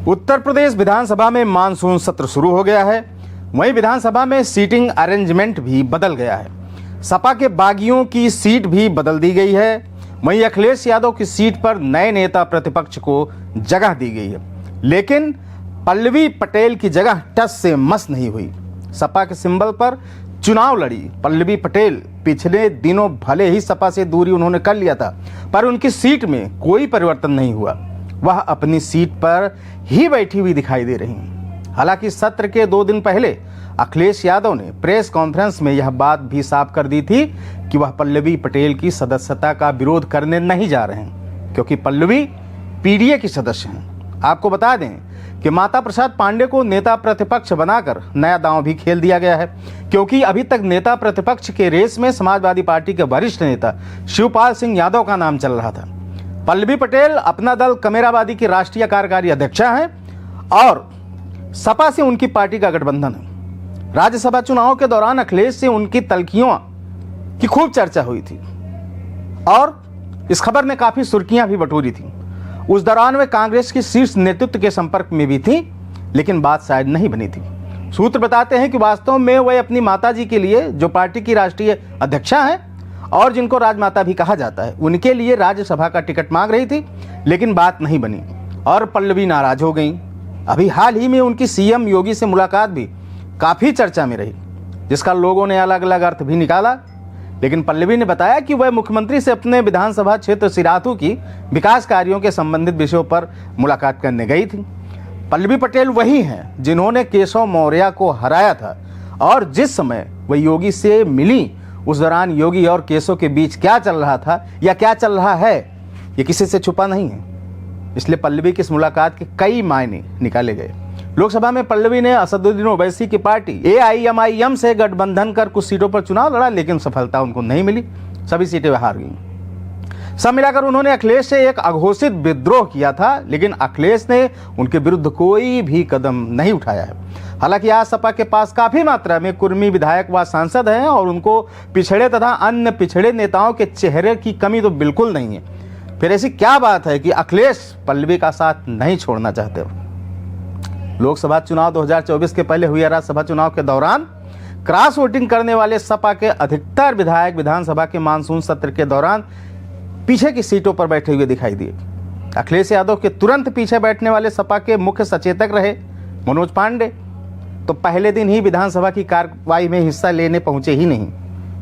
उत्तर प्रदेश विधानसभा में मानसून सत्र शुरू हो गया है। वहीं विधानसभा में सीटिंग अरेंजमेंट भी बदल गया है। सपा के बागियों की सीट भी बदल दी गई है। वहीं अखिलेश यादव की सीट पर नए नेता प्रतिपक्ष को जगह दी गई है, लेकिन पल्लवी पटेल की जगह टस से मस नहीं हुई। सपा के सिंबल पर चुनाव लड़ी पल्लवी पटेल। पिछले दिनों भले ही सपा से दूरी उन्होंने कर लिया था, पर उनकी सीट में कोई परिवर्तन नहीं हुआ। वह अपनी सीट पर ही बैठी हुई दिखाई दे रही हैं। हालांकि सत्र के 2 दिन पहले अखिलेश यादव ने प्रेस कॉन्फ्रेंस में यह बात भी साफ कर दी थी कि वह पल्लवी पटेल की सदस्यता का विरोध करने नहीं जा रहे हैं, क्योंकि पल्लवी पीडीए की सदस्य हैं। आपको बता दें कि माता प्रसाद पांडे को नेता प्रतिपक्ष बनाकर नया दांव भी खेल दिया गया है, क्योंकि अभी तक नेता प्रतिपक्ष के रेस में समाजवादी पार्टी के वरिष्ठ नेता शिवपाल सिंह यादव का नाम चल रहा था। पल्लवी पटेल अपना दल कमेरावादी की राष्ट्रीय कार्यकारी अध्यक्षा हैं और सपा से उनकी पार्टी का गठबंधन है। राज्यसभा चुनाव के दौरान अखिलेश से उनकी तल्खियों की खूब चर्चा हुई थी और इस खबर ने काफी सुर्खियां भी बटोरी थी। उस दौरान वे कांग्रेस की शीर्ष नेतृत्व के संपर्क में भी थी, लेकिन बात शायद नहीं बनी थी। सूत्र बताते हैं कि वास्तव में वे अपनी माताजी के लिए, जो पार्टी की राष्ट्रीय अध्यक्षा हैं और जिनको राजमाता भी कहा जाता है, उनके लिए राज्यसभा का टिकट मांग रही थी, लेकिन बात नहीं बनी और पल्लवी नाराज हो गई। अभी हाल ही में उनकी सीएम योगी से मुलाकात भी काफी चर्चा में रही, जिसका लोगों ने अलग अलग अर्थ भी निकाला। लेकिन पल्लवी ने बताया कि वह मुख्यमंत्री से अपने विधानसभा क्षेत्र सिराथू की विकास कार्यों के संबंधित विषयों पर मुलाकात करने गई थी। पल्लवी पटेल वही हैं जिन्होंने केशव मौर्य को हराया था और जिस समय वह योगी से मिली, उस दौरान योगी और केशव के बीच क्या चल रहा था या क्या चल रहा है, ये किसी से छुपा नहीं है। इसलिए पल्लवी की इस मुलाकात के कई मायने निकाले गए। लोकसभा में पल्लवी ने असदुद्दीन ओवैसी की पार्टी AIMIM से गठबंधन कर कुछ सीटों पर चुनाव लड़ा, लेकिन सफलता उनको नहीं मिली। सभी सीटें हार गईं। सब मिलाकर उन्होंने अखिलेश से एक अघोषित विद्रोह किया था, लेकिन अखिलेश ने उनके विरुद्ध कोई भी कदम नहीं उठाया है। हालांकि आज सपा के पास काफी मात्रा में कुर्मी विधायक व सांसद हैं और उनको पिछड़े तथा अन्य पिछड़े नेताओं के चेहरे की कमी तो बिल्कुल नहीं है। फिर ऐसी क्या बात है कि अखिलेश पल्लवी का साथ नहीं छोड़ना चाहते हो? लोकसभा चुनाव 2024 के पहले हुए राज्यसभा चुनाव के दौरान क्रॉस वोटिंग करने वाले सपा के अधिकतर विधायक विधानसभा के मानसून सत्र के दौरान पीछे की सीटों पर बैठे हुए दिखाई दिए। अखिलेश यादव के तुरंत पीछे बैठने वाले सपा के मुख्य सचेतक रहे मनोज पांडे, तो पहले दिन ही विधानसभा की कार्रवाई में हिस्सा लेने पहुंचे ही नहीं।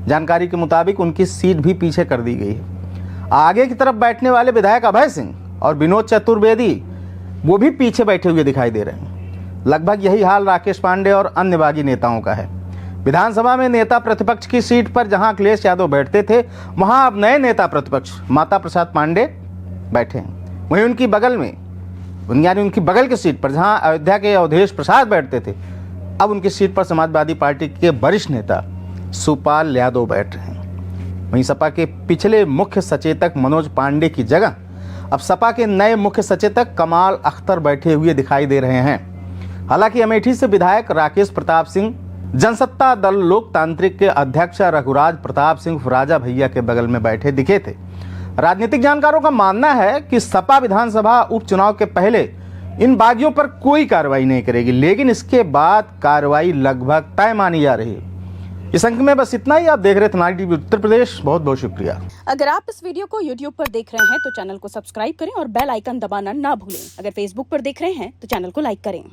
जानकारी के मुताबिक उनकी सीट भी पीछे कर दी गई है। आगे की तरफ बैठने वाले विधायक अभय सिंह और विनोद चतुर्वेदी, वो भी पीछे बैठे हुए दिखाई दे रहे हैं। लगभग यही हाल राकेश पांडे और अन्य बागी नेताओं का है। विधानसभा में नेता प्रतिपक्ष की सीट पर जहां अखिलेश यादव बैठते थे, वहां अब नए नेता प्रतिपक्ष माता प्रसाद पांडे बैठे हैं। वहीं उनकी बगल में, यानी उनकी बगल की सीट पर जहां अयोध्या के अवधेश प्रसाद बैठते थे, अब उनकी सीट पर समाजवादी पार्टी के वरिष्ठ नेता शिवपाल यादव बैठ रहे हैं। वहीं सपा के पिछले मुख्य सचेतक मनोज पांडे की जगह अब सपा के नए मुख्य सचेतक कमाल अख्तर बैठे हुए दिखाई दे रहे हैं। हालांकि अमेठी से विधायक राकेश प्रताप सिंह, जनसत्ता दल लोकतांत्रिक के अध्यक्ष रघुराज प्रताप सिंह राजा भैया के बगल में बैठे दिखे थे। राजनीतिक जानकारों का मानना है कि सपा विधानसभा उपचुनाव के पहले इन बागियों पर कोई कार्रवाई नहीं करेगी, लेकिन इसके बाद कार्रवाई लगभग तय मानी जा रही है। इस अंक में बस इतना ही। आप देख रहे थे नाइट टीवी उत्तर प्रदेश। बहुत बहुत शुक्रिया। अगर आप इस वीडियो को YouTube पर देख रहे हैं तो चैनल को सब्सक्राइब करें और बेल आइकन दबाना ना भूलें। अगर Facebook पर देख रहे हैं तो चैनल को लाइक करें।